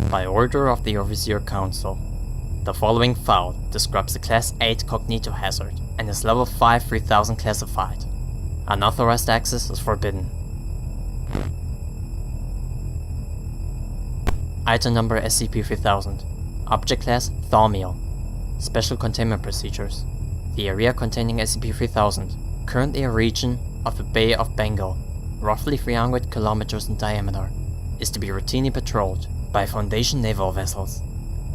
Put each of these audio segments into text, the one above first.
By order of the Overseer Council, the following file describes a Class 8 cognito hazard and is Level 5 3000 classified. Unauthorized access is forbidden. Item number SCP-3000. Object class THAUMIEL. Special containment procedures. The area containing SCP-3000, currently a region of the Bay of Bengal, roughly 300 kilometers in diameter, is to be routinely patrolled by Foundation naval vessels.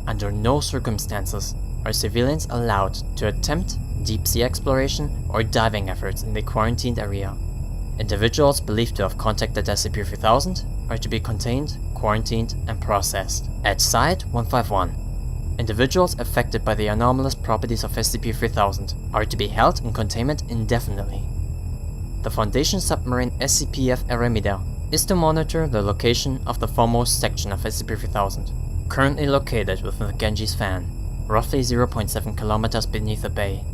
Under no circumstances are civilians allowed to attempt deep sea exploration or diving efforts in the quarantined area. Individuals believed to have contacted SCP-3000 are to be contained, quarantined, and processed. At Site-151, individuals affected by the anomalous properties of SCP-3000 are to be held in containment indefinitely. The Foundation submarine SCP-F-Aramida is to monitor the location of the foremost section of SCP-3000, currently located within the Ganges fan, roughly 0.7 kilometers beneath the bay.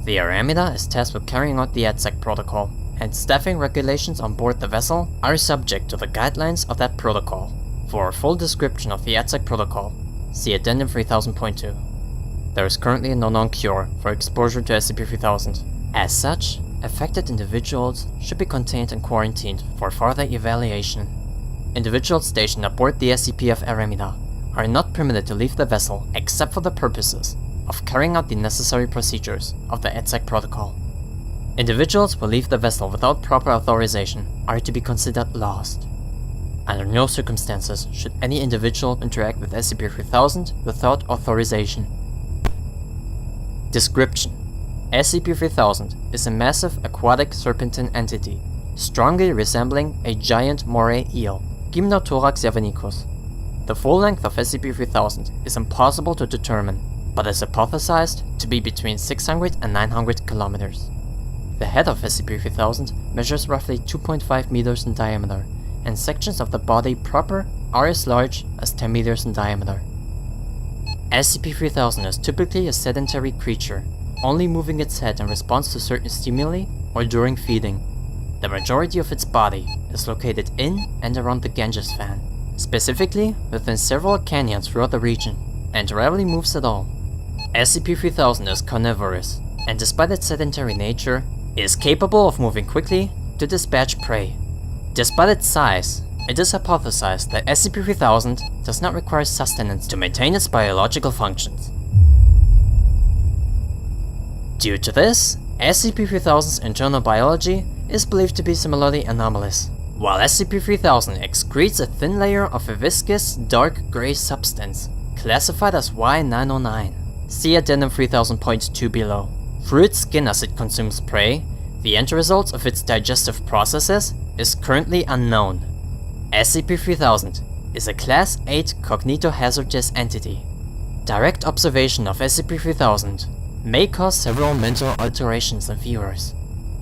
The Aramida is tasked with carrying out the EDSAC protocol, and staffing regulations on board the vessel are subject to the guidelines of that protocol. For a full description of the EDSAC protocol, see Addendum 3000.2. There is currently no known cure for exposure to SCP-3000. As such, affected individuals should be contained and quarantined for further evaluation. Individuals stationed aboard the SCP-F-Aramida are not permitted to leave the vessel except for the purposes of carrying out the necessary procedures of the EDSAC protocol. Individuals who leave the vessel without proper authorization are to be considered lost. Under no circumstances should any individual interact with SCP-3000 without authorization. Description: SCP-3000 is a massive aquatic serpentine entity, strongly resembling a giant moray eel, Gymnothorax javanicus. The full length of SCP-3000 is impossible to determine, but is hypothesized to be between 600 and 900 kilometers. The head of SCP-3000 measures roughly 2.5 meters in diameter, and sections of the body proper are as large as 10 meters in diameter. SCP-3000 is typically a sedentary creature, only moving its head in response to certain stimuli or during feeding. The majority of its body is located in and around the Ganges fan, specifically within several canyons throughout the region, and rarely moves at all. SCP-3000 is carnivorous, and despite its sedentary nature, is capable of moving quickly to dispatch prey. Despite its size, it is hypothesized that SCP-3000 does not require sustenance to maintain its biological functions. Due to this, SCP-3000's internal biology is believed to be similarly anomalous. While SCP-3000 excretes a thin layer of a viscous, dark gray substance, classified as Y909. See Addendum 3000.2 below. Through its skin as it consumes prey, the end result of its digestive processes is currently unknown. SCP-3000 is a Class 8 cognito-hazardous entity. Direct observation of SCP-3000 may cause several mental alterations in viewers.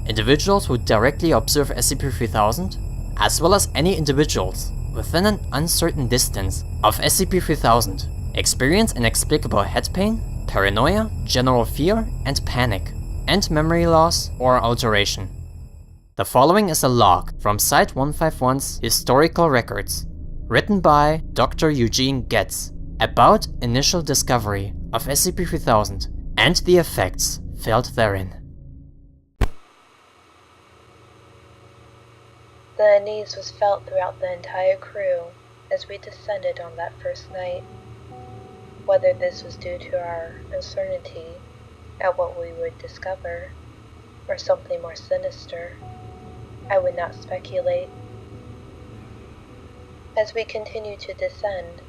Individuals who directly observe SCP-3000, as well as any individuals within an uncertain distance of SCP-3000, experience inexplicable head pain, paranoia, general fear, and panic, and memory loss or alteration. The following is a log from Site-151's historical records, written by Dr. Eugene Getz, about initial discovery of SCP-3000 and the effects felt therein. The unease was felt throughout the entire crew as we descended on that first night. Whether this was due to our uncertainty at what we would discover, or something more sinister, I would not speculate. As we continued to descend,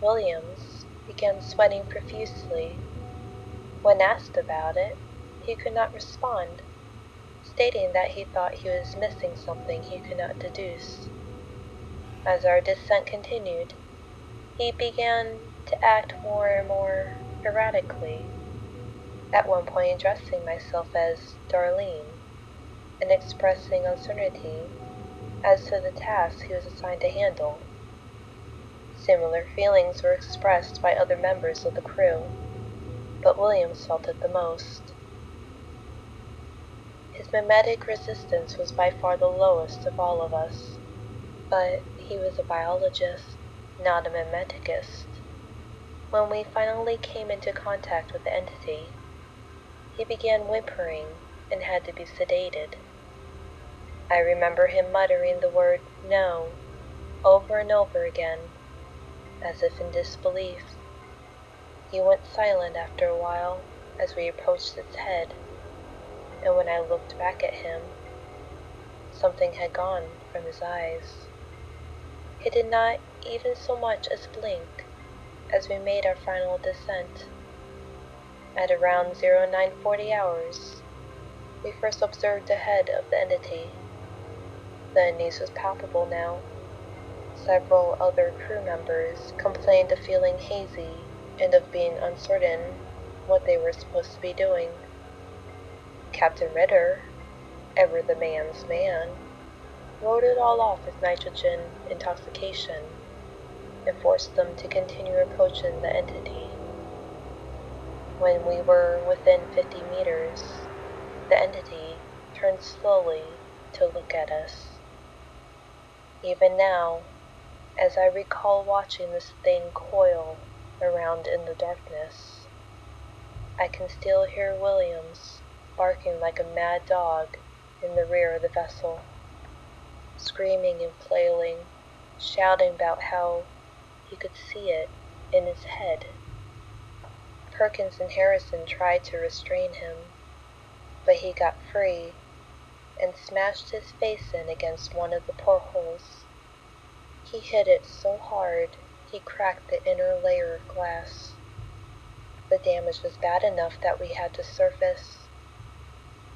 Williams began sweating profusely. When asked about it, he could not respond, stating that he thought he was missing something he could not deduce. As our descent continued, he began to act more and more erratically, at one point addressing myself as Darlene, and expressing uncertainty as to the task he was assigned to handle. Similar feelings were expressed by other members of the crew, but Williams felt it the most. His mimetic resistance was by far the lowest of all of us, but he was a biologist, not a mimeticist. When we finally came into contact with the entity, he began whimpering and had to be sedated. I remember him muttering the word "no" over and over again, as if in disbelief. He went silent after a while as we approached its head, and when I looked back at him, something had gone from his eyes. He did not even so much as blink as we made our final descent. At around 0940 hours, we first observed the head of the entity. The unease was palpable now. Several other crew members complained of feeling hazy and of being uncertain what they were supposed to be doing. Captain Ritter, ever the man's man, wrote it all off as nitrogen intoxication and forced them to continue approaching the entity. When we were within 50 meters, the entity turned slowly to look at us. Even now, as I recall watching this thing coil around in the darkness, I can still hear Williams barking like a mad dog in the rear of the vessel, screaming and flailing, shouting about how he could see it in his head. Perkins and Harrison tried to restrain him, but he got free and smashed his face in against one of the portholes. He hit it so hard he cracked the inner layer of glass. The damage was bad enough that we had to surface.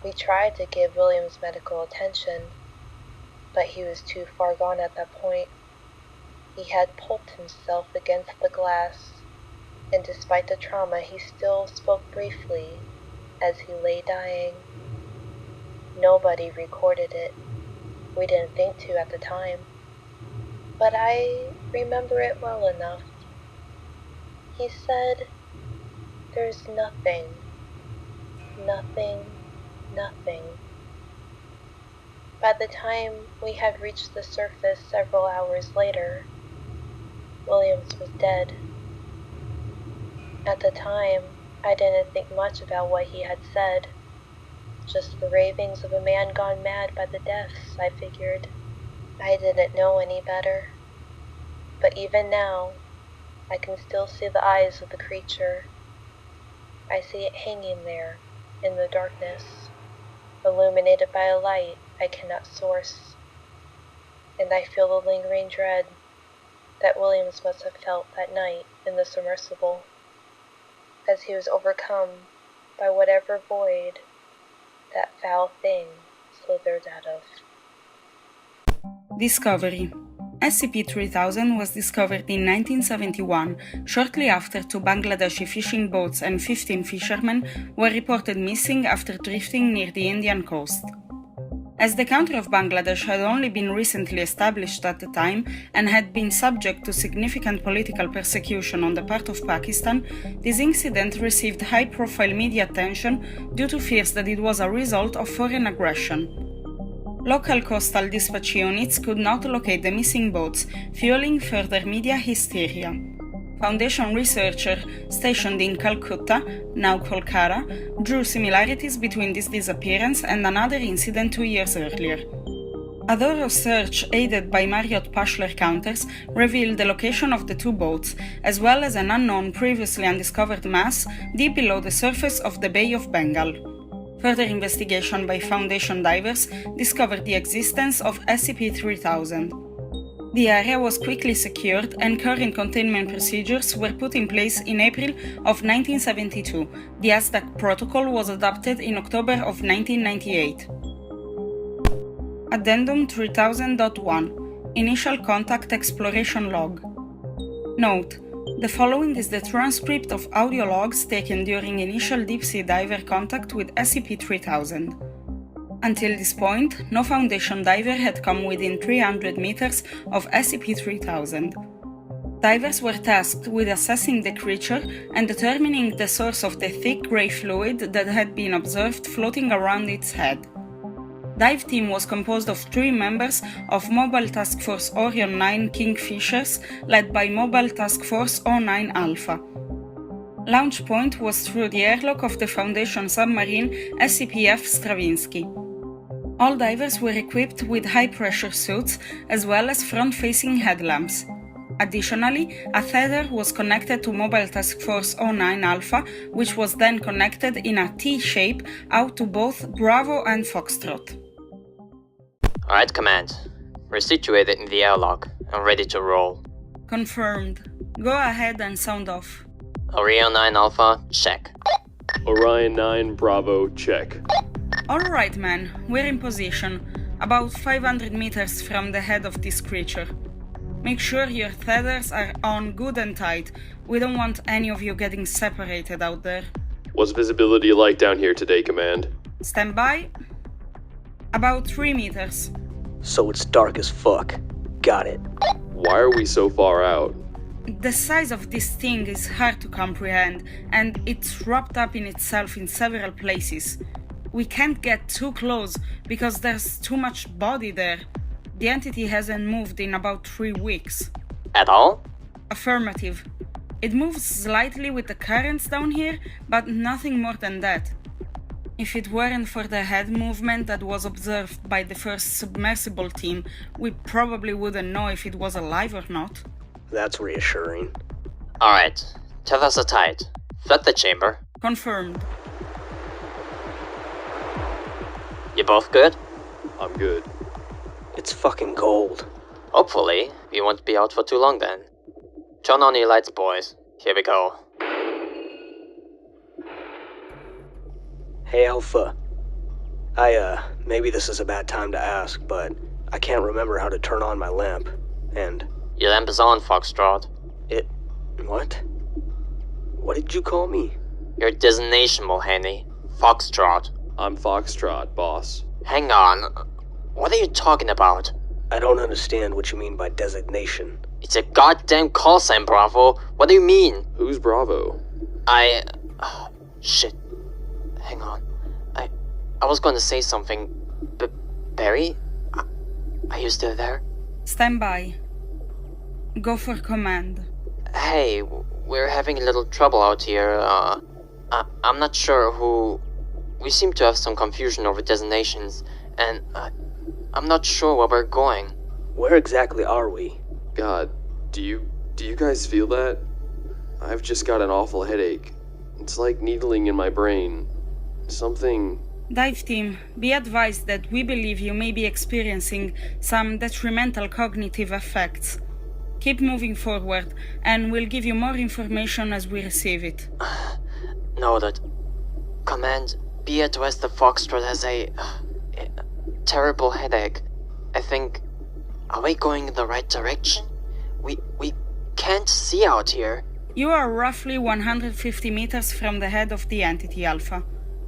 We tried to give Williams medical attention, but he was too far gone at that point. He had pulped himself against the glass, and despite the trauma he still spoke briefly as he lay dying. Nobody recorded it. We didn't think to at the time, but I remember it well enough. He said, "There's nothing, nothing, nothing." By the time we had reached the surface several hours later, Williams was dead. At the time, I didn't think much about what he had said. Just the ravings of a man gone mad by the deaths, I figured. I didn't know any better. But even now, I can still see the eyes of the creature. I see it hanging there, in the darkness, illuminated by a light I cannot source. And I feel the lingering dread that Williams must have felt that night in the submersible, as he was overcome by whatever void that foul thing slithered out of. Discovery. SCP-3000 was discovered in 1971, shortly after 2 Bangladeshi fishing boats and 15 fishermen were reported missing after drifting near the Indian coast. As the country of Bangladesh had only been recently established at the time and had been subject to significant political persecution on the part of Pakistan, this incident received high-profile media attention due to fears that it was a result of foreign aggression. Local coastal dispatch units could not locate the missing boats, fueling further media hysteria. Foundation researcher stationed in Calcutta, now Kolkata, drew similarities between this disappearance and another incident 2 years earlier. A thorough search aided by Marriott Pashler counters revealed the location of the 2 boats, as well as an unknown previously undiscovered mass deep below the surface of the Bay of Bengal. Further investigation by Foundation divers discovered the existence of SCP-3000. The area was quickly secured and current containment procedures were put in place in April of 1972. The EDSAC protocol was adopted in October of 1998. Addendum 3000.1 Initial Contact Exploration Log. Note: the following is the transcript of audio logs taken during initial deep-sea diver contact with SCP-3000. Until this point, no Foundation diver had come within 300 meters of SCP-3000. Divers were tasked with assessing the creature and determining the source of the thick gray fluid that had been observed floating around its head. Dive team was composed of 3 members of Mobile Task Force Orion 9 Kingfishers, led by Mobile Task Force 09 Alpha. Launch point was through the airlock of the Foundation submarine SCP-F Stravinsky. All divers were equipped with high-pressure suits as well as front-facing headlamps. Additionally, a tether was connected to Mobile Task Force 09 Alpha, which was then connected in a T-shape out to both Bravo and Foxtrot. Alright, Command. We're situated in the airlock and ready to roll. Confirmed. Go ahead and sound off. Orion 9 Alpha, check. Orion 9 Bravo, check. Alright, man, we're in position, about 500 meters from the head of this creature. Make sure your tethers are on good and tight. We don't want any of you getting separated out there. What's visibility like down here today, Command? Stand by. About 3 meters. So it's dark as fuck. Got it. Why are we so far out? The size of this thing is hard to comprehend, and it's wrapped up in itself in several places. We can't get too close because there's too much body there. The entity hasn't moved in about 3 weeks. At all? Affirmative. It moves slightly with the currents down here, but nothing more than that. If it weren't for the head movement that was observed by the first submersible team, we probably wouldn't know if it was alive or not. That's reassuring. Alright, tethers are tight. Flood the chamber. Confirmed. You both good? I'm good. It's fucking cold. Hopefully, we won't be out for too long then. Turn on your lights, boys. Here we go. Hey, Alpha. Maybe this is a bad time to ask, but I can't remember how to turn on my lamp. And... Your lamp is on, Foxtrot. What? What did you call me? Your designation, Mulhaney. Foxtrot. I'm Foxtrot, boss. Hang on. What are you talking about? I don't understand what you mean by designation. It's a goddamn call sign, Bravo. What do you mean? Who's Bravo? Shit. Hang on. I was going to say something. Barry? Are you still there? Stand by. Go for command. Hey, we're having a little trouble out here. I'm not sure who... We seem to have some confusion over designations, and I'm not sure where we're going. Where exactly are we? God, do you guys feel that? I've just got an awful headache. It's like needling in my brain. Something... Dive team, be advised that we believe you may be experiencing some detrimental cognitive effects. Keep moving forward, and we'll give you more information as we receive it. Noted. Command, be advised that Foxtrot has a terrible headache. I think... Are we going in the right direction? We can't see out here. You are roughly 150 meters from the head of the entity, Alpha.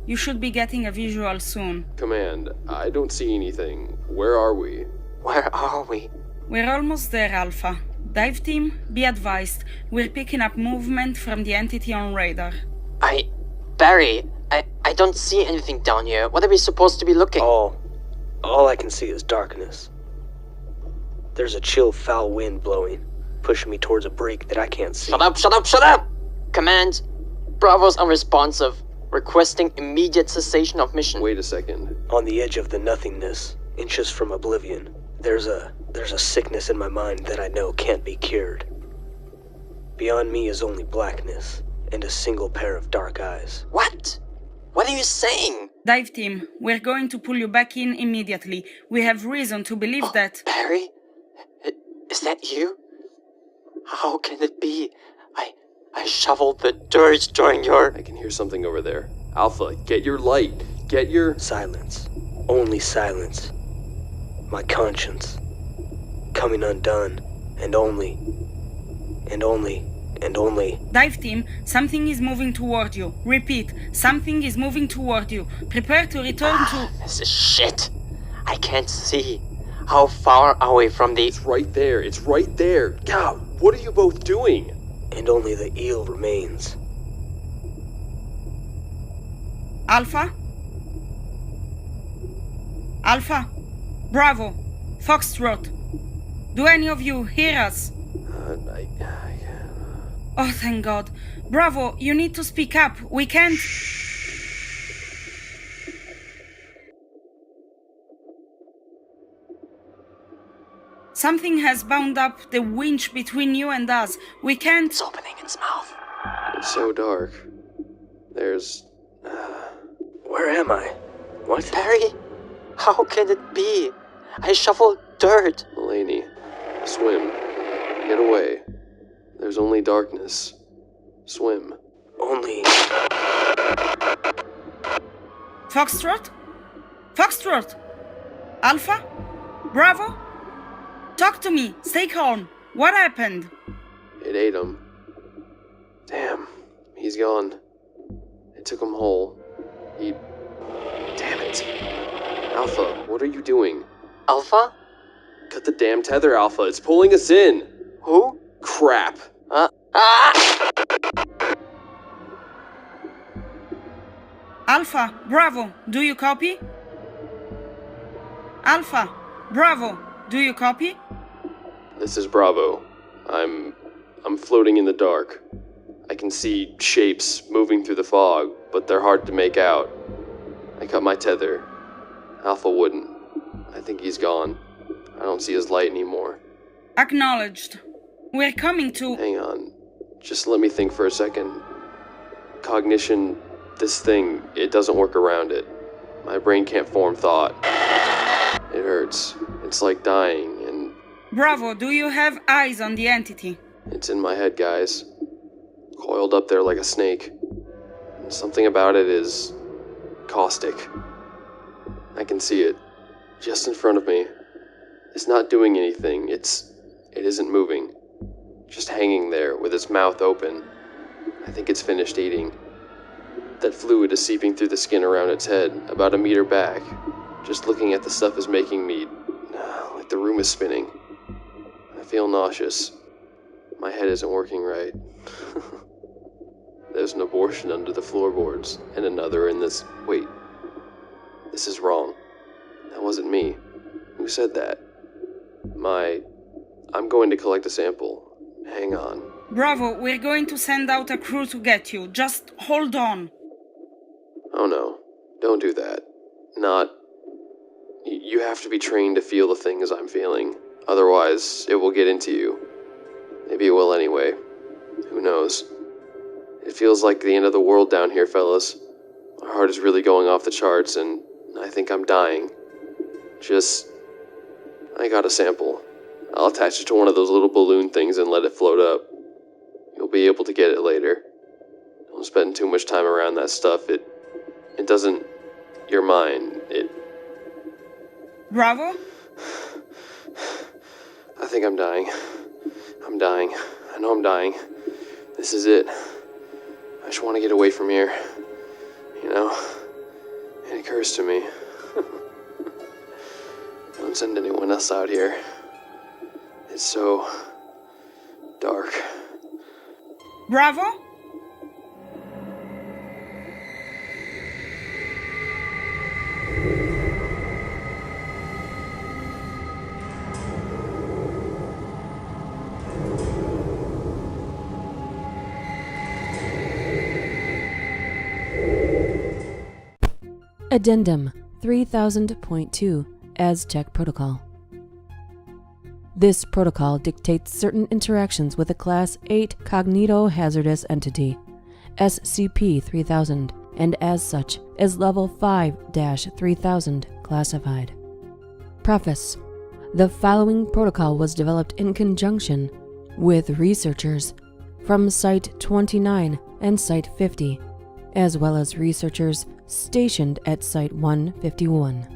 You should be getting a visual soon. Command, I don't see anything. Where are we? Where are we? We're almost there, Alpha. Dive team, be advised. We're picking up movement from the entity on radar. Barry, I don't see anything down here. What are we supposed to be looking? All I can see is darkness. There's a chill, foul wind blowing, pushing me towards a break that I can't see. Shut up! Command, Bravo's unresponsive. Requesting immediate cessation of mission. Wait a second. On the edge of the nothingness, inches from oblivion, there's a sickness in my mind that I know can't be cured. Beyond me is only blackness, and a single pair of dark eyes. What? What are you saying? Dive team, we're going to pull you back in immediately. We have reason to believe that... Barry? Is that you? How can it be? I shoveled the dirt during your... I can hear something over there. Alpha, get your light. Get your... Silence. Only silence. My conscience. Coming undone. And only... Dive team, something is moving toward you. Repeat, something is moving toward you. Prepare to return to... This is shit. I can't see. How far are we from the... It's right there. It's right there. God, what are you both doing? And only the eel remains. Alpha? Alpha, Bravo, Foxtrot. Do any of you hear us? Oh, thank God. Bravo, you need to speak up. We can't... Something has bound up the winch between you and us. We can't... It's opening its mouth. It's so dark. There's... Where am I? What? Barry? How can it be? I shoveled dirt. Mulaney, swim. Get away. There's only darkness. Swim. Only... Foxtrot? Foxtrot? Alpha? Bravo? Talk to me. Stay calm. What happened? It ate him. Damn. He's gone. It took him whole. He... Damn it. Alpha, what are you doing? Alpha? Cut the damn tether, Alpha. It's pulling us in. Who? Crap. Alpha, Bravo, do you copy? Alpha, Bravo, do you copy? This is Bravo. I'm floating in the dark. I can see shapes moving through the fog, but they're hard to make out. I cut my tether. Alpha wouldn't. I think he's gone. I don't see his light anymore. Acknowledged. We're coming to... Hang on. Just let me think for a second. Cognition, this thing, it doesn't work around it. My brain can't form thought. It hurts. It's like dying, and... Bravo, do you have eyes on the entity? It's in my head, guys. Coiled up there like a snake. And something about it is... caustic. I can see it. Just in front of me. It's not doing anything. It isn't moving. Just hanging there with its mouth open. I think it's finished eating. That fluid is seeping through the skin around its head, about a meter back. Just looking at the stuff is making me... like the room is spinning. I feel nauseous. My head isn't working right. There's an abortion under the floorboards, and another in this... Wait. This is wrong. That wasn't me. Who said that? I'm going to collect a sample. Hang on. Bravo, we're going to send out a crew to get you. Just hold on. Oh no. Don't do that. Not... You have to be trained to feel the things I'm feeling. Otherwise, it will get into you. Maybe it will anyway. Who knows? It feels like the end of the world down here, fellas. My heart is really going off the charts, and I think I'm dying. I got a sample. I'll attach it to one of those little balloon things and let it float up. You'll be able to get it later. Don't spend too much time around that stuff. It doesn't... You're mine. Bravo? I think I'm dying. I'm dying. I know I'm dying. This is it. I just want to get away from here. You know? It occurs to me. Don't send anyone else out here. It's so... dark. Bravo? Addendum 3000.2 EDSAC Protocol. This protocol dictates certain interactions with a Class 8 cognito-hazardous entity, SCP-3000, and as such is Level 5-3000 classified. Preface: the following protocol was developed in conjunction with researchers from Site 29 and Site 50, as well as researchers stationed at Site 151.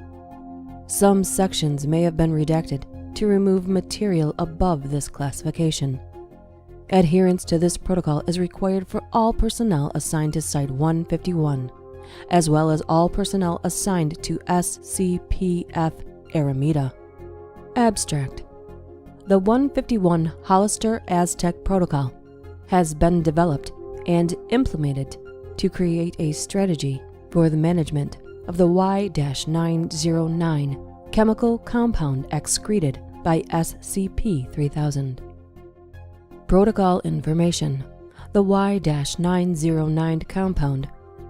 Some sections may have been redacted to remove material above this classification. Adherence to this protocol is required for all personnel assigned to Site 151, as well as all personnel assigned to SCP-F Aramida. Abstract: the 151 Hollister Aztec Protocol has been developed and implemented to create a strategy for the management of the Y-909 chemical compound excreted by SCP-3000. Protocol information. The Y-909 compound,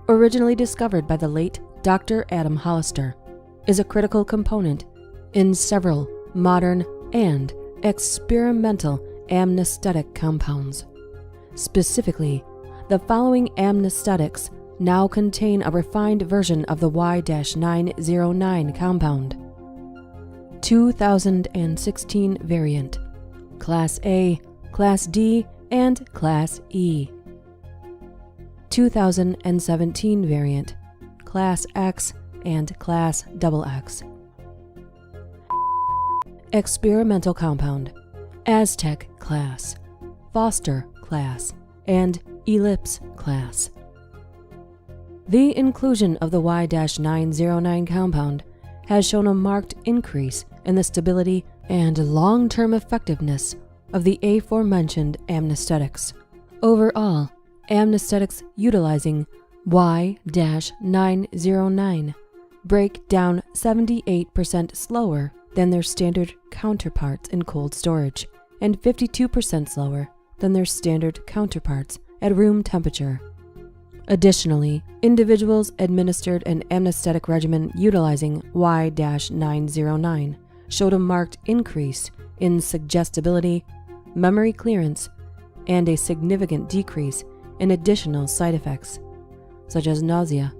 originally discovered by the late Dr. Adam Hollister, is a critical component in several modern and experimental amnesthetic compounds. Specifically, the following amnesthetics now contain a refined version of the Y-909 compound. 2016 variant, Class A, Class D, and Class E. 2017 variant, Class X and Class XX. Experimental compound, Aztec class, Foster class, and Ellipse class. The inclusion of the Y-909 compound has shown a marked increase in the stability and long-term effectiveness of the aforementioned amnesthetics. Overall, amnesthetics utilizing Y-909 break down 78% slower than their standard counterparts in cold storage, and 52% slower than their standard counterparts at room temperature. Additionally, individuals administered an amnesthetic regimen utilizing Y-909 showed a marked increase in suggestibility, memory clearance, and a significant decrease in additional side effects, such as nausea,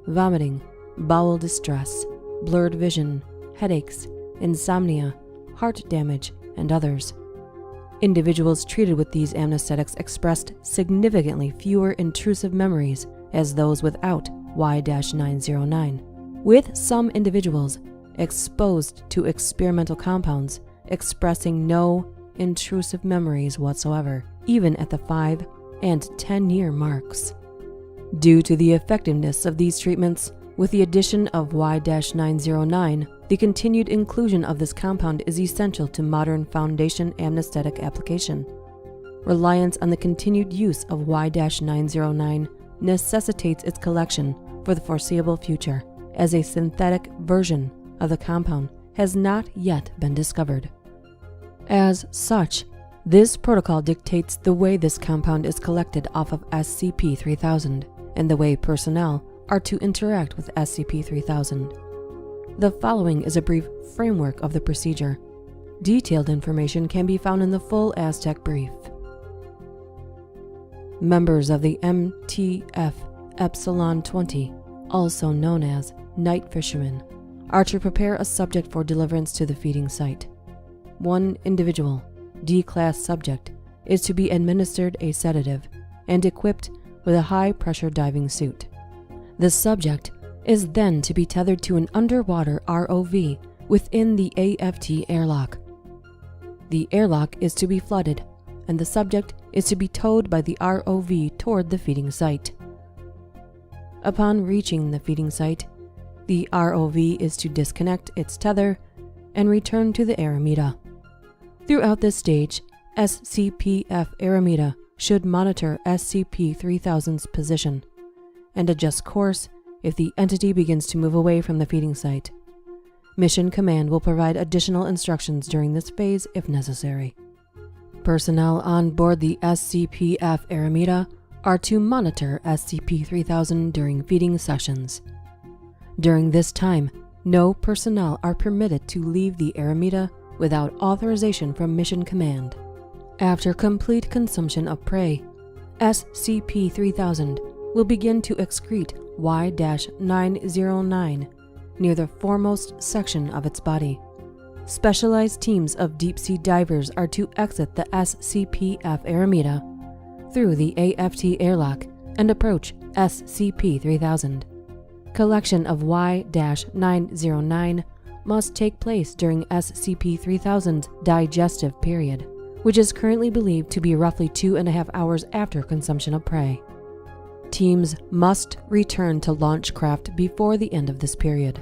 vomiting, bowel distress, blurred vision, headaches, insomnia, heart damage, and others. Individuals treated with these amnesthetics expressed significantly fewer intrusive memories as those without Y-909, with some individuals exposed to experimental compounds expressing no intrusive memories whatsoever, even at the 5 and 10-year marks. Due to the effectiveness of these treatments, with the addition of Y-909, the continued inclusion of this compound is essential to modern Foundation amnesthetic application. Reliance on the continued use of Y-909 necessitates its collection for the foreseeable future, as a synthetic version of the compound has not yet been discovered. As such, this protocol dictates the way this compound is collected off of SCP-3000 and the way personnel are to interact with SCP-3000. The following is a brief framework of the procedure. Detailed information can be found in the full Aztec brief. Members of the MTF Epsilon 20, also known as night fishermen, are to prepare a subject for deliverance to the feeding site. One individual, D-class subject, is to be administered a sedative and equipped with a high-pressure diving suit. The subject is then to be tethered to an underwater ROV within the AFT airlock. The airlock is to be flooded, and the subject is to be towed by the ROV toward the feeding site. Upon reaching the feeding site, the ROV is to disconnect its tether and return to the Aramida. Throughout this stage, SCP-F Aramida should monitor SCP-3000's position and adjust course if the entity begins to move away from the feeding site. Mission Command will provide additional instructions during this phase if necessary. Personnel on board the SCP-F Aramida are to monitor SCP-3000 during feeding sessions. During this time, no personnel are permitted to leave the Aramida without authorization from Mission Command. After complete consumption of prey, SCP-3000 will begin to excrete Y-909 near the foremost section of its body. Specialized teams of deep-sea divers are to exit the SCP-F Aramida through the AFT airlock and approach SCP-3000. Collection of Y-909 must take place during SCP-3000's digestive period, which is currently believed to be roughly 2.5 hours after consumption of prey. Teams must return to launchcraft before the end of this period.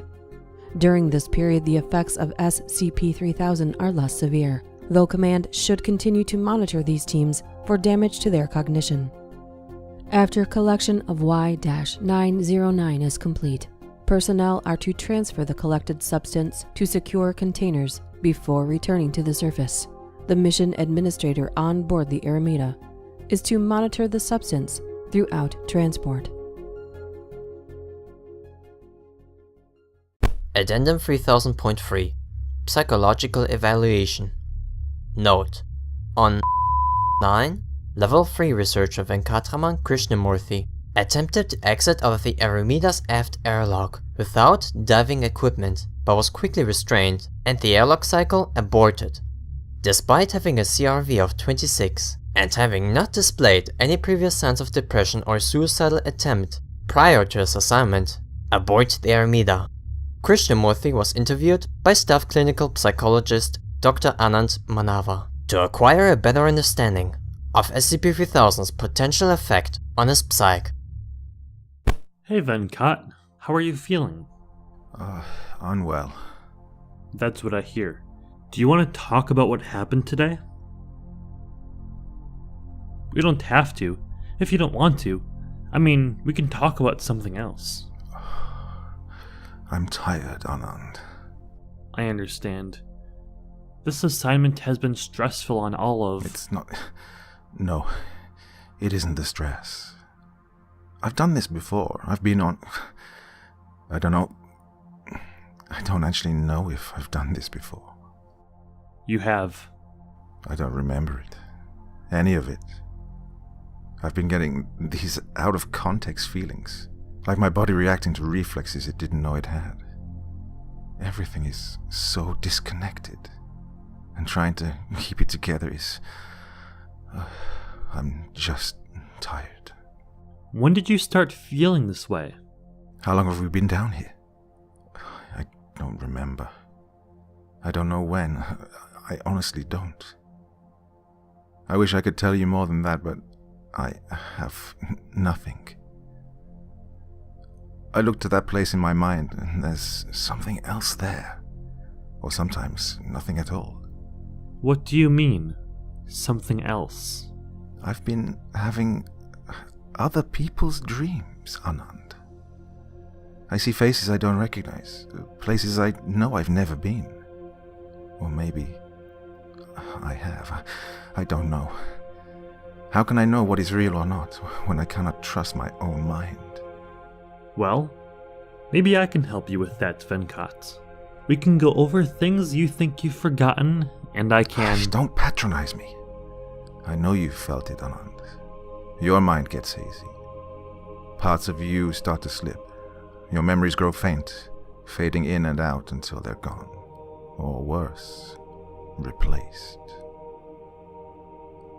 During this period, the effects of SCP-3000 are less severe, though Command should continue to monitor these teams for damage to their cognition. After collection of Y-909 is complete, personnel are to transfer the collected substance to secure containers before returning to the surface. The mission administrator on board the Aramida is to monitor the substance throughout transport. Addendum 3000.3 Psychological Evaluation. Note: on 9, Level 3 researcher Venkatraman Krishnamoorthy attempted to exit out of the Aramida's aft airlock without diving equipment, but was quickly restrained and the airlock cycle aborted. Despite having a CRV of 26 and having not displayed any previous signs of depression or suicidal attempt prior to his assignment aboard the Aramida, Krishnamoorthy was interviewed by staff clinical psychologist Dr. Manova to acquire a better understanding of SCP-3000's potential effect on his psyche. Hey Venkat, how are you feeling? Unwell. That's what I hear. Do you want to talk about what happened today? We don't have to, if you don't want to. I mean, we can talk about something else. I'm tired, Anand. I understand. This assignment has been stressful on all of... It's not... No, it isn't the stress. I've done this before. I've been on... I don't know... I don't actually know if I've done this before. You have. I don't remember it. Any of it. I've been getting these out-of-context feelings. Like my body reacting to reflexes it didn't know it had. Everything is so disconnected. And trying to keep it together is... I'm just tired. When did you start feeling this way? How long have we been down here? I don't remember. I don't know when. I honestly don't. I wish I could tell you more than that, but I have nothing. I look to that place in my mind, and there's something else there. Or sometimes nothing at all. What do you mean, something else? I've been having other people's dreams, Anand. I see faces I don't recognize, places I know I've never been. Or maybe I have. I don't know. How can I know what is real or not when I cannot trust my own mind? Well, maybe I can help you with that, Venkat. We can go over things you think you've forgotten, and I can... Don't patronize me. I know you've felt it, Anand. Your mind gets hazy. Parts of you start to slip. Your memories grow faint, fading in and out until they're gone. Or worse, replaced.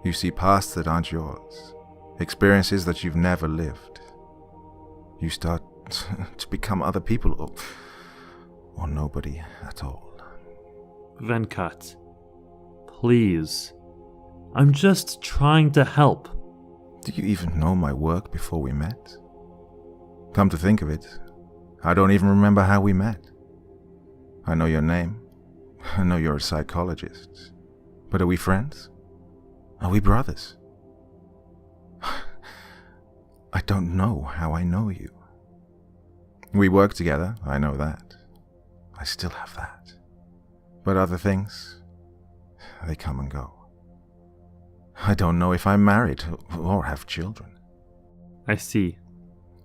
You see pasts that aren't yours, experiences that you've never lived. You start to become other people, or nobody at all. Venkat, please. I'm just trying to help. Do you even know my work before we met? Come to think of it, I don't even remember how we met. I know your name. I know you're a psychologist. But are we friends? Are we brothers? I don't know how I know you. We work together, I know that. I still have that. But other things, they come and go. I don't know if I'm married or have children. I see.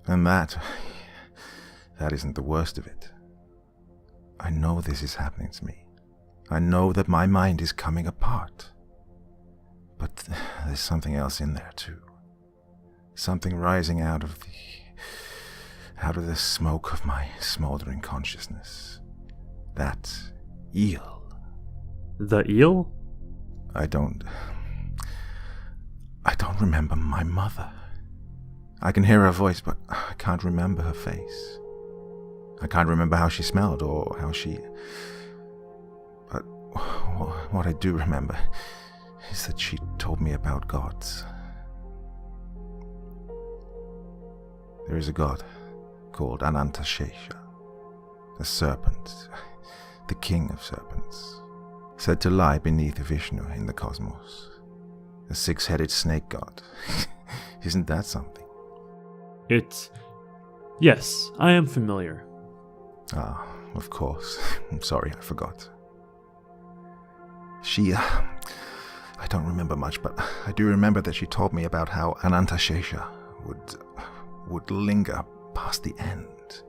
And that isn't the worst of it. I know this is happening to me. I know that my mind is coming apart. But there's something else in there too. Something rising out of the smoke of my smoldering consciousness. That eel. The eel? I don't remember my mother. I can hear her voice, but I can't remember her face. I can't remember how she smelled or how she... But what I do remember is that she told me about gods. There is a god called Anantashesha, a serpent, the king of serpents, said to lie beneath Vishnu in the cosmos, a six-headed snake god. Isn't that something? Yes, I am familiar. Ah, of course. I'm sorry, I forgot. I don't remember much, but I do remember that she told me about how Anantashesha would linger past the end.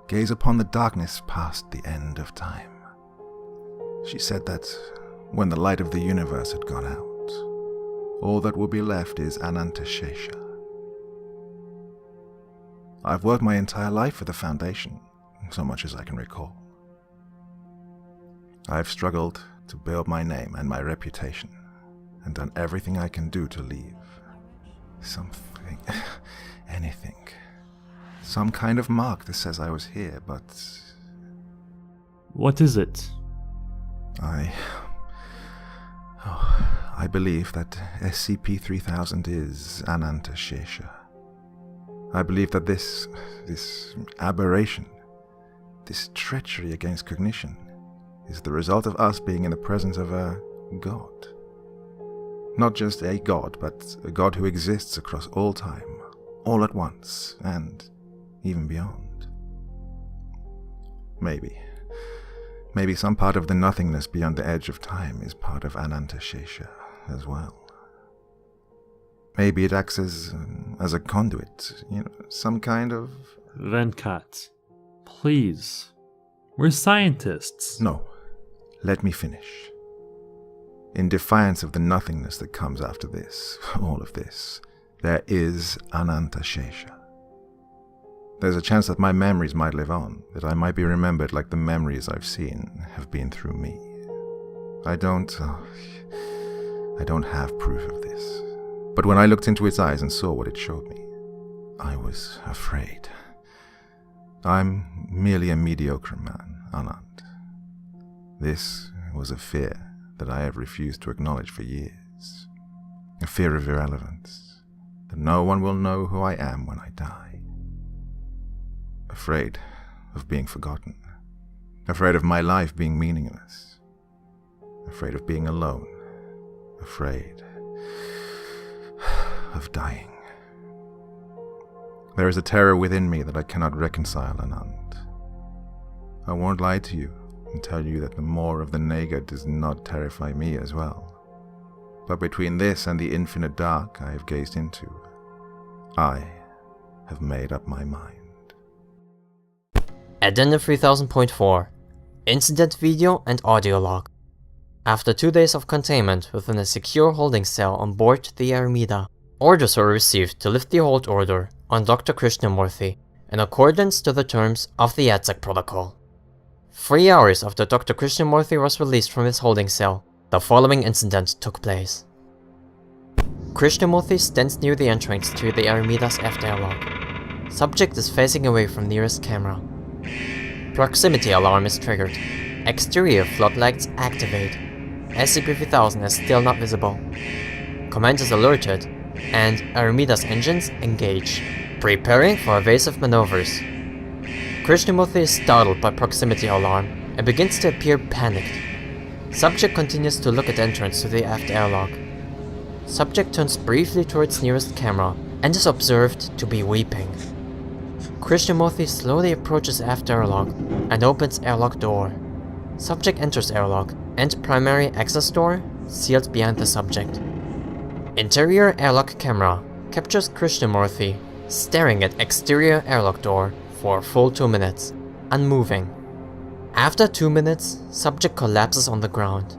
Gaze upon the darkness past the end of time. She said that when the light of the universe had gone out, all that will be left is Anantashesha. I've worked my entire life for the Foundation, so much as I can recall. I've struggled to build my name and my reputation, and done everything I can do to leave something, anything, some kind of mark that says I was here, but... What is it? I believe that SCP-3000 is Anantashesha. I believe that this aberration, this treachery against cognition, is the result of us being in the presence of a god. Not just a god, but a god who exists across all time, all at once, and even beyond. Maybe some part of the nothingness beyond the edge of time is part of Anantashesha as well. Maybe it acts as a conduit, some kind of... Venkat, please. We're scientists. No, let me finish. In defiance of the nothingness that comes after this, all of this, there is Anantashesha. There's a chance that my memories might live on, that I might be remembered like the memories I've seen have been through me. I don't have proof of this. But when I looked into its eyes and saw what it showed me, I was afraid. I'm merely a mediocre man, Anand. This was a fear that I have refused to acknowledge for years. A fear of irrelevance, that no one will know who I am when I die. Afraid of being forgotten. Afraid of my life being meaningless. Afraid of being alone. Afraid of dying. There is a terror within me that I cannot reconcile, Anand. I won't lie to you and tell you that the maw of the Naga does not terrify me as well. But between this and the infinite dark I have gazed into, I have made up my mind. Addendum 3000.4 Incident Video and Audio Log. After 2 days of containment within a secure holding cell on board the Armida, orders were received to lift the hold order on Dr. Krishnamoorthy in accordance to the terms of the EDSAC protocol. 3 hours after Dr. Krishnamoorthy was released from his holding cell, the following incident took place. Krishnamoorthy stands near the entrance to the Armida's aft airlock. Subject is facing away from nearest camera. Proximity alarm is triggered. Exterior floodlights activate. SCP-3000 is still not visible. Command is alerted, and Armida's engines engage, preparing for evasive maneuvers. Krishnamoorthy is startled by proximity alarm and begins to appear panicked. Subject continues to look at the entrance to the aft airlock. Subject turns briefly towards nearest camera and is observed to be weeping. Krishnamoorthy slowly approaches aft airlock and opens airlock door. Subject enters airlock and primary access door sealed behind the subject. Interior airlock camera captures Krishnamoorthy staring at exterior airlock door for a full 2 minutes, unmoving. After 2 minutes, subject collapses on the ground.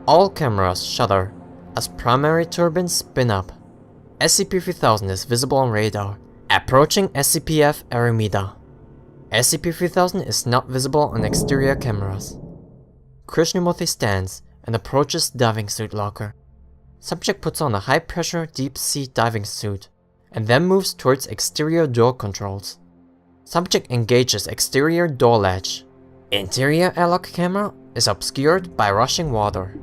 All cameras shudder as primary turbines spin up. SCP-3000 is visible on radar, approaching SCP-F Armida. SCP-3000 is not visible on exterior cameras. Krishnamoorthy stands and approaches diving suit locker. Subject puts on a high-pressure deep-sea diving suit and then moves towards exterior door controls. Subject engages exterior door latch. Interior airlock camera is obscured by rushing water.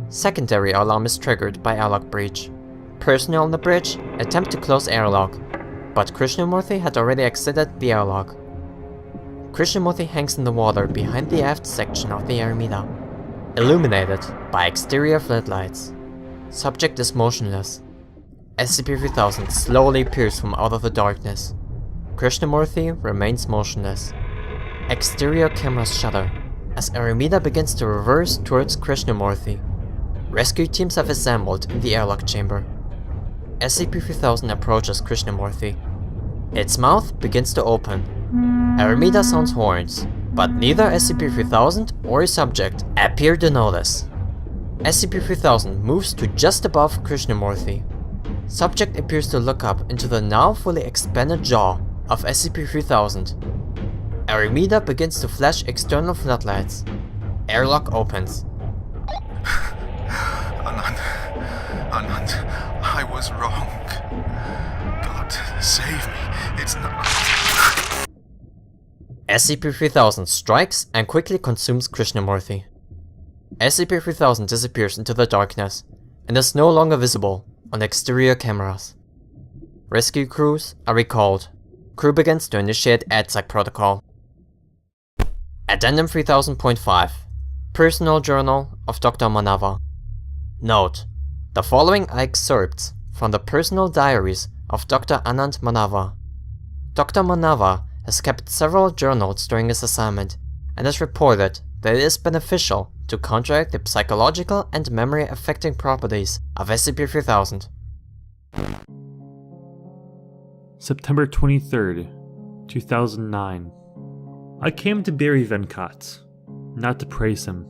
Secondary alarm is triggered by airlock breach. Personnel on the bridge attempt to close airlock, but Krishnamoorthy had already exited the airlock. Krishnamoorthy hangs in the water behind the aft section of the Armida, illuminated by exterior floodlights. Subject is motionless. SCP-3000 slowly appears from out of the darkness. Krishnamoorthy remains motionless. Exterior cameras shudder as Aramida begins to reverse towards Krishnamoorthy. Rescue teams have assembled in the airlock chamber. SCP-3000 approaches Krishnamoorthy. Its mouth begins to open. Aramida sounds horns, but neither SCP-3000 or his subject appear to notice. SCP-3000 moves to just above Krishnamoorthy. Subject appears to look up into the now fully expanded jaw of SCP-3000. Aramida begins to flash external floodlights. Airlock opens. Anand, I was wrong. God, save me. It's not... SCP-3000 strikes and quickly consumes Krishnamoorthy. SCP-3000 disappears into the darkness and is no longer visible on exterior cameras. Rescue crews are recalled. Crew begins to initiate EDSAC protocol. Addendum 3000.5 Personal Journal of Dr. Manova. Note: the following are excerpts from the personal diaries of Dr. Anant Manova. Dr. Manova has kept several journals during his assignment and has reported that it is beneficial to counteract the psychological and memory affecting properties of SCP-3000. September 23rd, 2009. I came to bury Venkat, not to praise him.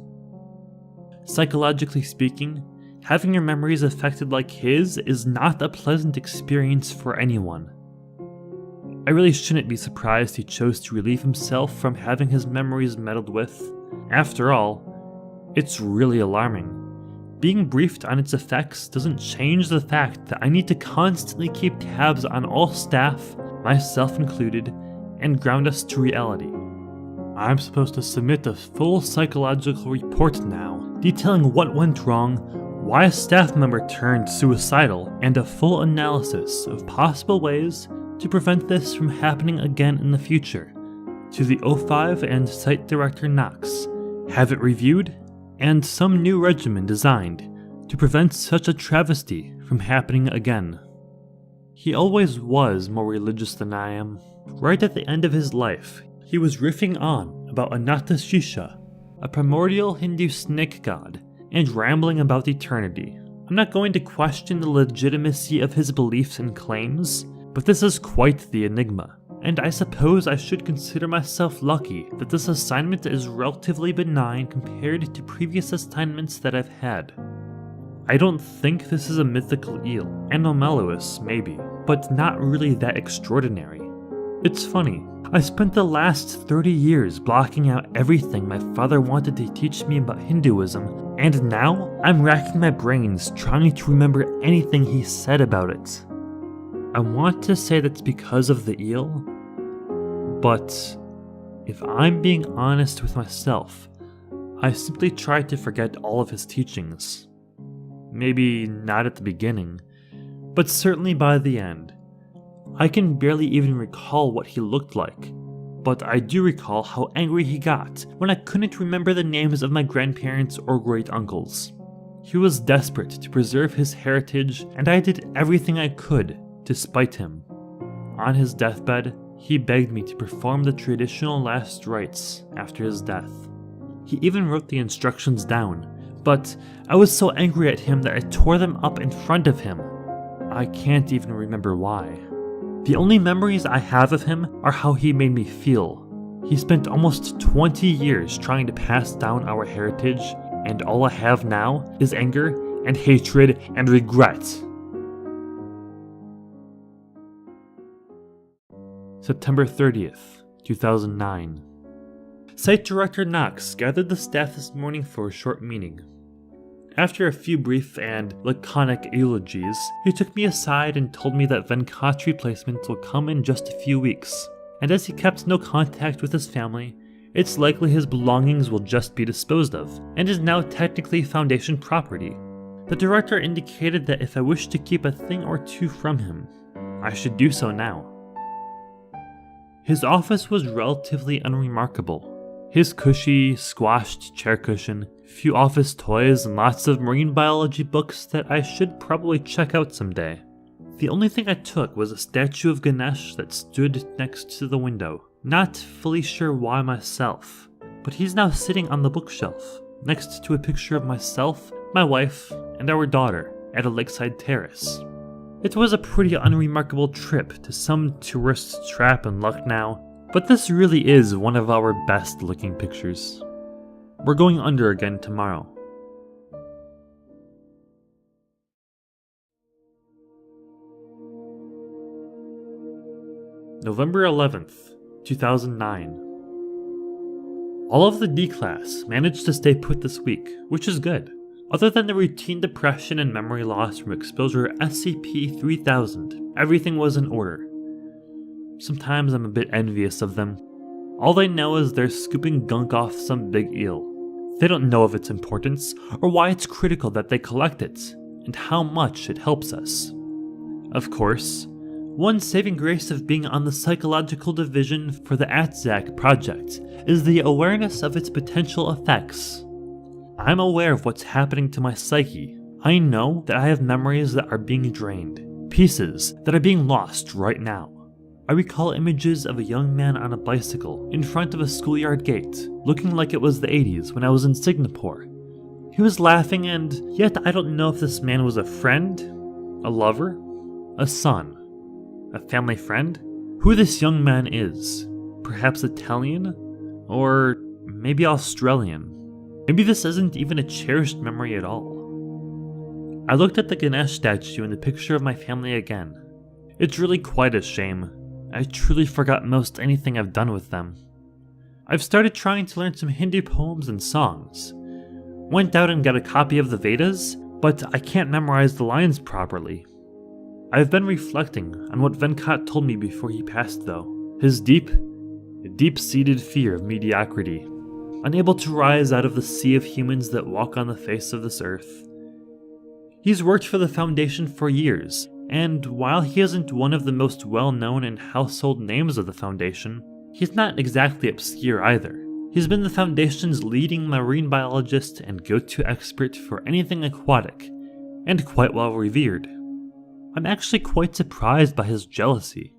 Psychologically speaking, having your memories affected like his is not a pleasant experience for anyone. I really shouldn't be surprised he chose to relieve himself from having his memories meddled with. After all, it's really alarming. Being briefed on its effects doesn't change the fact that I need to constantly keep tabs on all staff, myself included, and ground us to reality. I'm supposed to submit a full psychological report now, detailing what went wrong, why a staff member turned suicidal, and a full analysis of possible ways to prevent this from happening again in the future. To the O5 and Site Director Knox, have it reviewed, and some new regimen designed to prevent such a travesty from happening again. He always was more religious than I am. Right at the end of his life, he was riffing on about Anantashesha, a primordial Hindu snake god, and rambling about eternity. I'm not going to question the legitimacy of his beliefs and claims, but this is quite the enigma, and I suppose I should consider myself lucky that this assignment is relatively benign compared to previous assignments that I've had. I don't think this is a mythical eel, anomalous maybe, but not really that extraordinary. It's funny, I spent the last 30 years blocking out everything my father wanted to teach me about Hinduism, and now I'm racking my brains trying to remember anything he said about it. I want to say that's because of the eel, but if I'm being honest with myself, I simply tried to forget all of his teachings. Maybe not at the beginning, but certainly by the end. I can barely even recall what he looked like, but I do recall how angry he got when I couldn't remember the names of my grandparents or great-uncles. He was desperate to preserve his heritage, and I did everything I could to spite him. On his deathbed, he begged me to perform the traditional last rites after his death. He even wrote the instructions down, but I was so angry at him that I tore them up in front of him. I can't even remember why. The only memories I have of him are how he made me feel. He spent almost 20 years trying to pass down our heritage, and all I have now is anger and hatred and regret. September 30th, 2009. Site Director Knox gathered the staff this morning for a short meeting. After a few brief and laconic eulogies, he took me aside and told me that Venkat's replacement will come in just a few weeks, and as he kept no contact with his family, it's likely his belongings will just be disposed of, and is now technically Foundation property. The director indicated that if I wished to keep a thing or two from him, I should do so now. His office was relatively unremarkable. His cushy, squashed chair cushion, few office toys, and lots of marine biology books that I should probably check out someday. The only thing I took was a statue of Ganesh that stood next to the window. Not fully sure why myself, but he's now sitting on the bookshelf, next to a picture of myself, my wife, and our daughter at a lakeside terrace. It was a pretty unremarkable trip to some tourist's trap in Lucknow, but this really is one of our best looking pictures. We're going under again tomorrow. November 11th, 2009. All of the D class managed to stay put this week, which is good. Other than the routine depression and memory loss from exposure SCP-3000, everything was in order. Sometimes I'm a bit envious of them. All they know is they're scooping gunk off some big eel. They don't know of its importance, or why it's critical that they collect it, and how much it helps us. Of course, one saving grace of being on the psychological division for the EDSAC project is the awareness of its potential effects. I'm aware of what's happening to my psyche. I know that I have memories that are being drained, pieces that are being lost right now. I recall images of a young man on a bicycle in front of a schoolyard gate, looking like it was the 80s when I was in Singapore. He was laughing, and yet I don't know if this man was a friend, a lover, a son, a family friend, who this young man is. Perhaps Italian, or maybe Australian. Maybe this isn't even a cherished memory at all. I looked at the Ganesh statue and the picture of my family again. It's really quite a shame. I truly forgot most anything I've done with them. I've started trying to learn some Hindi poems and songs. Went out and got a copy of the Vedas, but I can't memorize the lines properly. I've been reflecting on what Venkat told me before he passed though. His deep-seated fear of mediocrity. Unable to rise out of the sea of humans that walk on the face of this earth. He's worked for the Foundation for years, and while he isn't one of the most well-known and household names of the Foundation, he's not exactly obscure either. He's been the Foundation's leading marine biologist and go-to expert for anything aquatic, and quite well revered. I'm actually quite surprised by his jealousy.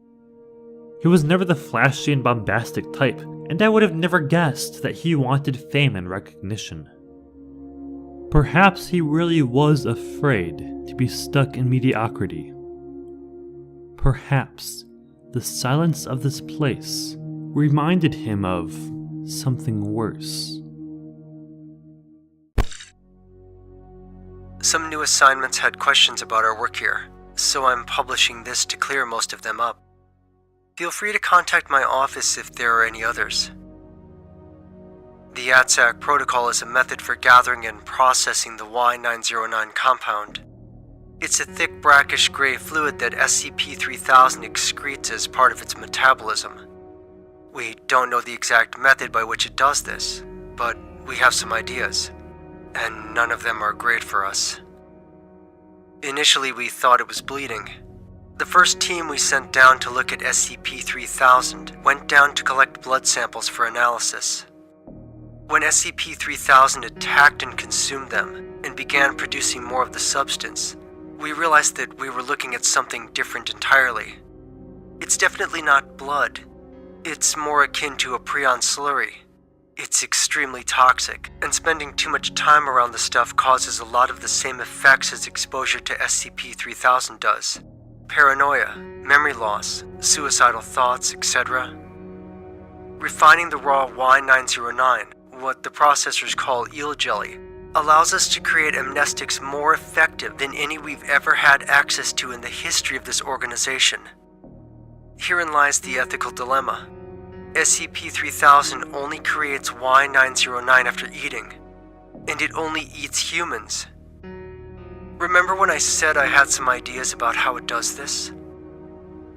He was never the flashy and bombastic type, and I would have never guessed that he wanted fame and recognition. Perhaps he really was afraid to be stuck in mediocrity. Perhaps the silence of this place reminded him of something worse. Some new assignments had questions about our work here, so I'm publishing this to clear most of them up. Feel free to contact my office if there are any others. The EDSAC protocol is a method for gathering and processing the Y909 compound. It's a thick brackish gray fluid that SCP-3000 excretes as part of its metabolism. We don't know the exact method by which it does this, but we have some ideas, and none of them are great for us. Initially, we thought it was bleeding. The first team we sent down to look at SCP-3000 went down to collect blood samples for analysis. When SCP-3000 attacked and consumed them, and began producing more of the substance, we realized that we were looking at something different entirely. It's definitely not blood. It's more akin to a prion slurry. It's extremely toxic, and spending too much time around the stuff causes a lot of the same effects as exposure to SCP-3000 does. Paranoia, memory loss, suicidal thoughts, etc. Refining the raw Y909, what the processors call eel jelly, allows us to create amnestics more effective than any we've ever had access to in the history of this organization. Herein lies the ethical dilemma. SCP-3000 only creates Y909 after eating, and it only eats humans. Remember when I said I had some ideas about how it does this?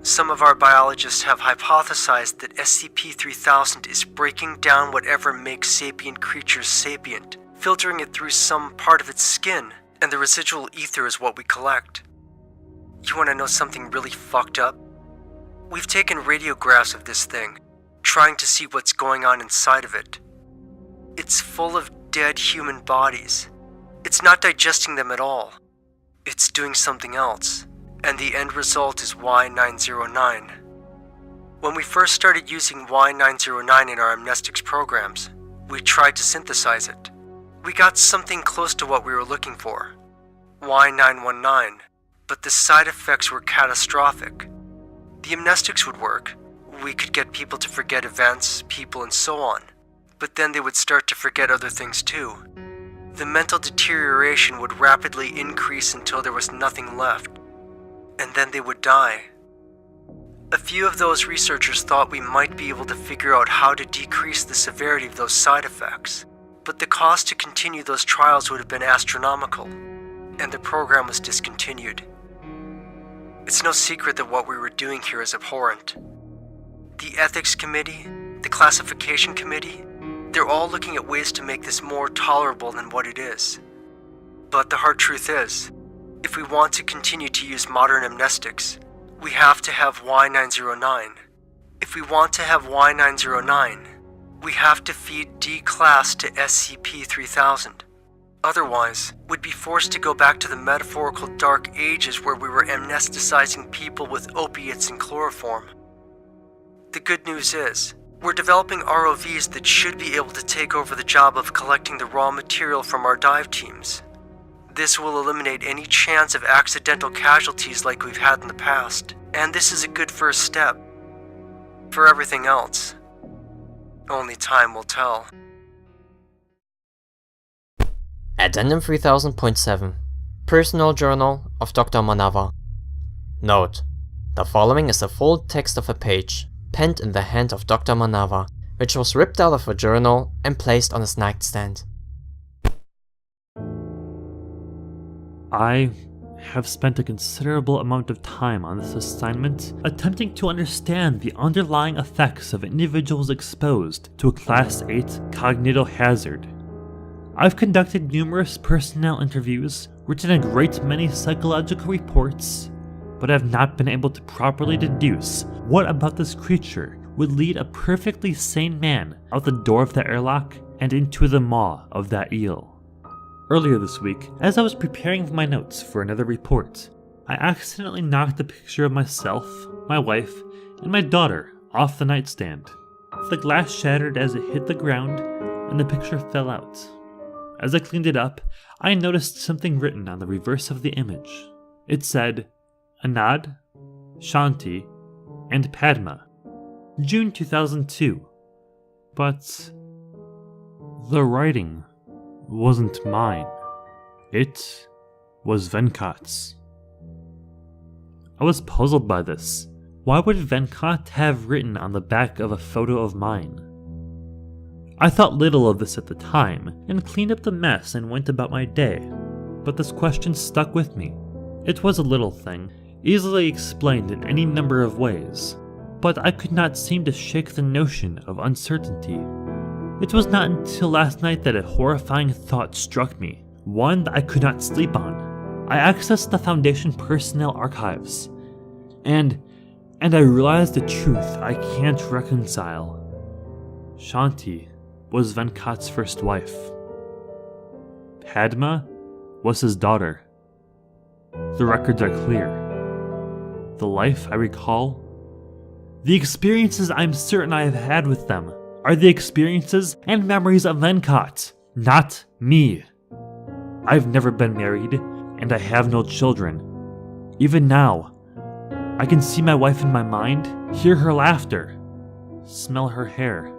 Some of our biologists have hypothesized that SCP-3000 is breaking down whatever makes sapient creatures sapient, filtering it through some part of its skin, and the residual ether is what we collect. You want to know something really fucked up? We've taken radiographs of this thing, trying to see what's going on inside of it. It's full of dead human bodies. It's not digesting them at all. It's doing something else, and the end result is Y909. When we first started using Y909 in our amnestics programs, we tried to synthesize it. We got something close to what we were looking for, Y919, but the side effects were catastrophic. The amnestics would work. We could get people to forget events, people, and so on, but then they would start to forget other things too. The mental deterioration would rapidly increase until there was nothing left, and then they would die. A few of those researchers thought we might be able to figure out how to decrease the severity of those side effects, but the cost to continue those trials would have been astronomical, and the program was discontinued. It's no secret that what we were doing here is abhorrent. The ethics committee, the classification committee, they're all looking at ways to make this more tolerable than what it is. But the hard truth is, if we want to continue to use modern amnestics, we have to have Y909. If we want to have Y909, we have to feed D-Class to SCP-3000. Otherwise, we'd be forced to go back to the metaphorical dark ages where we were amnesticizing people with opiates and chloroform. The good news is, we're developing ROVs that should be able to take over the job of collecting the raw material from our dive teams. This will eliminate any chance of accidental casualties like we've had in the past, and this is a good first step. For everything else, only time will tell. Addendum 3000.7 Personal Journal of Dr. Manova. Note: the following is the full text of a page, penned in the hand of Dr. Manova, which was ripped out of a journal and placed on his nightstand. I have spent a considerable amount of time on this assignment attempting to understand the underlying effects of individuals exposed to a Class 8 cognital hazard. I've conducted numerous personnel interviews, written a great many psychological reports, but have not been able to properly deduce what about this creature would lead a perfectly sane man out the door of the airlock and into the maw of that eel. Earlier this week, as I was preparing my notes for another report, I accidentally knocked a picture of myself, my wife, and my daughter off the nightstand. The glass shattered as it hit the ground, and the picture fell out. As I cleaned it up, I noticed something written on the reverse of the image. It said, Anand, Shanti, and Padma, June 2002. But the writing wasn't mine. It was Venkat's. I was puzzled by this. Why would Venkat have written on the back of a photo of mine? I thought little of this at the time, and cleaned up the mess and went about my day, but this question stuck with me. It was a little thing, easily explained in any number of ways, but I could not seem to shake the notion of uncertainty. It was not until last night that a horrifying thought struck me, one that I could not sleep on. I accessed the Foundation personnel archives, and I realized a truth I can't reconcile. Shanti was Venkat's first wife. Padma was his daughter. The records are clear. The life I recall, the experiences I'm certain I have had with them, are the experiences and memories of Venkat, not me. I've never been married, and I have no children. Even now, I can see my wife in my mind, hear her laughter, smell her hair.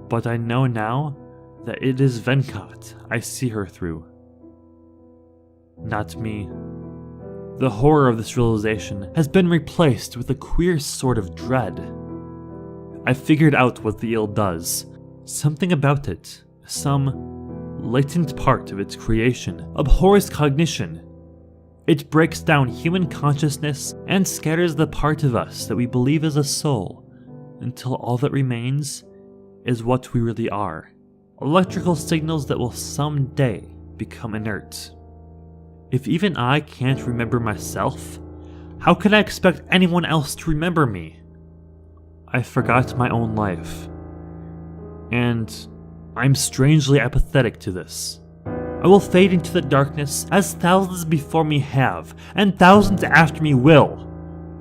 But I know now that it is Venkat I see her through, not me. The horror of this realization has been replaced with a queer sort of dread. I figured out what the eel does. Something about it, some latent part of its creation, abhors cognition. It breaks down human consciousness and scatters the part of us that we believe is a soul, until all that remains is what we really are. Electrical signals that will someday become inert. If even I can't remember myself, how can I expect anyone else to remember me? I forgot my own life, and I'm strangely apathetic to this. I will fade into the darkness as thousands before me have, and thousands after me will.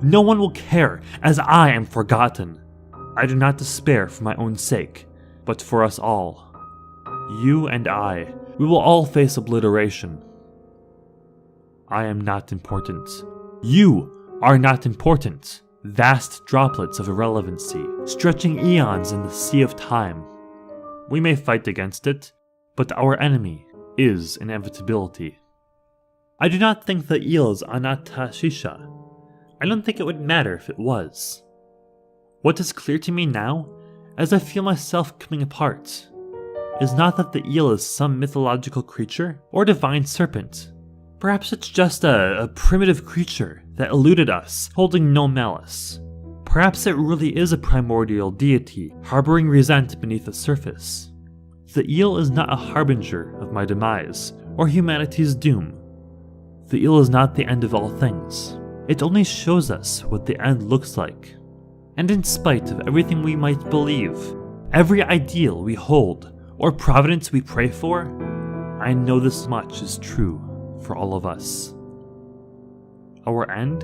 No one will care, as I am forgotten. I do not despair for my own sake, but for us all. You and I, we will all face obliteration. I am not important. You are not important. Vast droplets of irrelevancy, stretching eons in the sea of time. We may fight against it, but our enemy is inevitability. I do not think the eel is Anantashesha. I don't think it would matter if it was. What is clear to me now, as I feel myself coming apart, is not that the eel is some mythological creature or divine serpent. Perhaps it's just a primitive creature that eluded us, holding no malice. Perhaps it really is a primordial deity, harboring resent beneath the surface. The eel is not a harbinger of my demise, or humanity's doom. The eel is not the end of all things. It only shows us what the end looks like. And in spite of everything we might believe, every ideal we hold, or providence we pray for, I know this much is true for all of us. Our end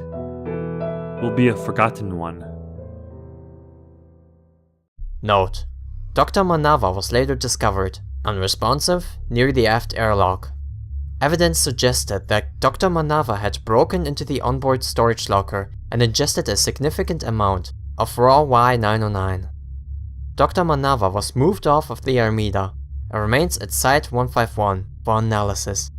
will be a forgotten one. Note: Dr. Manova was later discovered unresponsive near the aft airlock. Evidence suggested that Dr. Manova had broken into the onboard storage locker and ingested a significant amount of raw Y909. Dr. Manova was moved off of the Armida and remains at Site-151 for analysis.